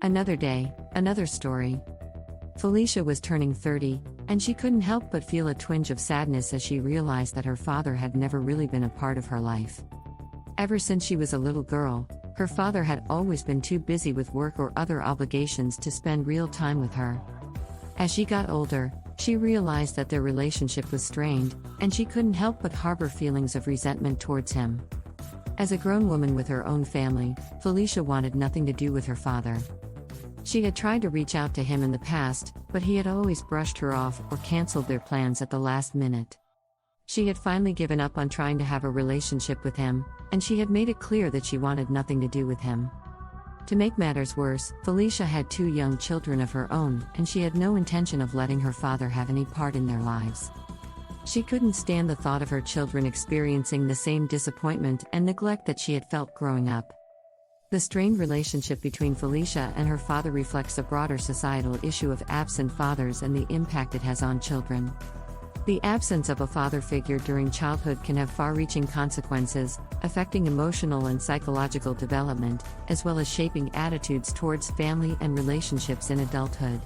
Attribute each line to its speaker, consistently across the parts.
Speaker 1: Another day, another story. Felicia was turning 30, and she couldn't help but feel a twinge of sadness as she realized that her father had never really been a part of her life. Ever since she was a little girl, her father had always been too busy with work or other obligations to spend real time with her. As she got older, she realized that their relationship was strained, and she couldn't help but harbor feelings of resentment towards him. As a grown woman with her own family, Felicia wanted nothing to do with her father. She had tried to reach out to him in the past, but he had always brushed her off or canceled their plans at the last minute. She had finally given up on trying to have a relationship with him, and she had made it clear that she wanted nothing to do with him. To make matters worse, Felicia had 2 young children of her own, and she had no intention of letting her father have any part in their lives. She couldn't stand the thought of her children experiencing the same disappointment and neglect that she had felt growing up. The strained relationship between Felicia and her father reflects a broader societal issue of absent fathers and the impact it has on children. The absence of a father figure during childhood can have far-reaching consequences, affecting emotional and psychological development, as well as shaping attitudes towards family and relationships in adulthood.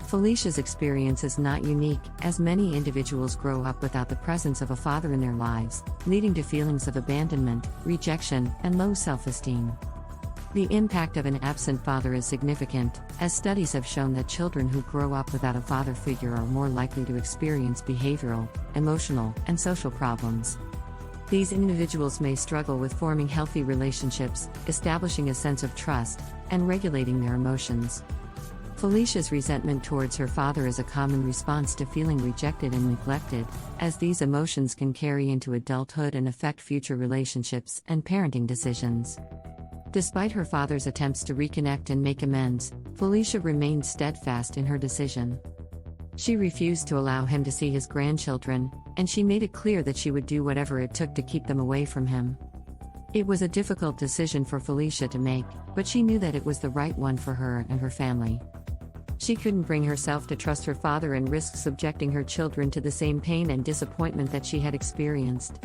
Speaker 1: Felicia's experience is not unique, as many individuals grow up without the presence of a father in their lives, leading to feelings of abandonment, rejection, and low self-esteem. The impact of an absent father is significant, as studies have shown that children who grow up without a father figure are more likely to experience behavioral, emotional, and social problems. These individuals may struggle with forming healthy relationships, establishing a sense of trust, and regulating their emotions. Felicia's resentment towards her father is a common response to feeling rejected and neglected, as these emotions can carry into adulthood and affect future relationships and parenting decisions. Despite her father's attempts to reconnect and make amends, Felicia remained steadfast in her decision. She refused to allow him to see his grandchildren, and she made it clear that she would do whatever it took to keep them away from him. It was a difficult decision for Felicia to make, but she knew that it was the right one for her and her family. She couldn't bring herself to trust her father and risk subjecting her children to the same pain and disappointment that she had experienced.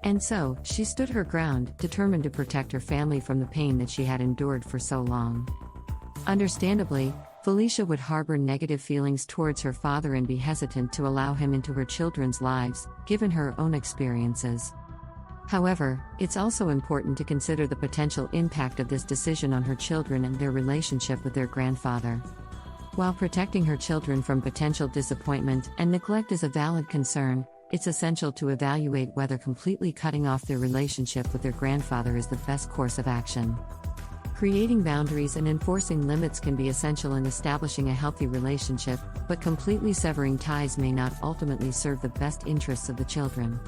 Speaker 1: And so, she stood her ground, determined to protect her family from the pain that she had endured for so long. Understandably, Felicia would harbor negative feelings towards her father and be hesitant to allow him into her children's lives, given her own experiences. However, it's also important to consider the potential impact of this decision on her children and their relationship with their grandfather. While protecting her children from potential disappointment and neglect is a valid concern, it's essential to evaluate whether completely cutting off their relationship with their grandfather is the best course of action. Creating boundaries and enforcing limits can be essential in establishing a healthy relationship, but completely severing ties may not ultimately serve the best interests of the children.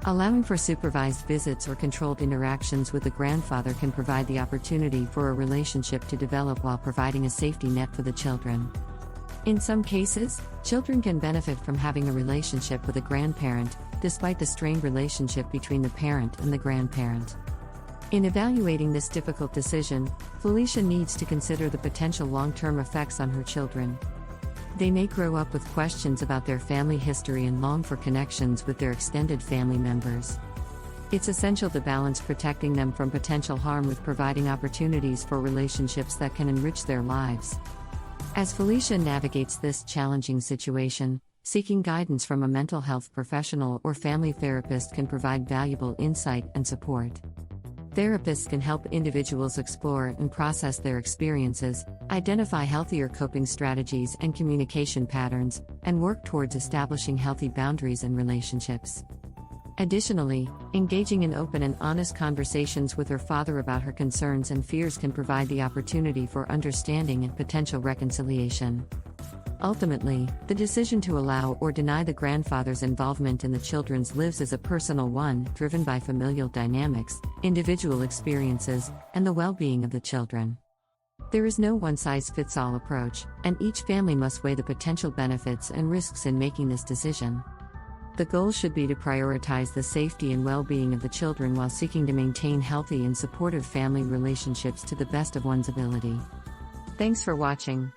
Speaker 1: Allowing for supervised visits or controlled interactions with the grandfather can provide the opportunity for a relationship to develop while providing a safety net for the children. In some cases, children can benefit from having a relationship with a grandparent, despite the strained relationship between the parent and the grandparent. In evaluating this difficult decision, Felicia needs to consider the potential long-term effects on her children. They may grow up with questions about their family history and long for connections with their extended family members. It's essential to balance protecting them from potential harm with providing opportunities for relationships that can enrich their lives. As Felicia navigates this challenging situation, seeking guidance from a mental health professional or family therapist can provide valuable insight and support. Therapists can help individuals explore and process their experiences, identify healthier coping strategies and communication patterns, and work towards establishing healthy boundaries and relationships. Additionally, engaging in open and honest conversations with her father about her concerns and fears can provide the opportunity for understanding and potential reconciliation. Ultimately, the decision to allow or deny the grandfather's involvement in the children's lives is a personal one, driven by familial dynamics, individual experiences, and the well-being of the children. There is no one-size-fits-all approach, and each family must weigh the potential benefits and risks in making this decision. The goal should be to prioritize the safety and well-being of the children while seeking to maintain healthy and supportive family relationships to the best of one's ability. Thanks for watching.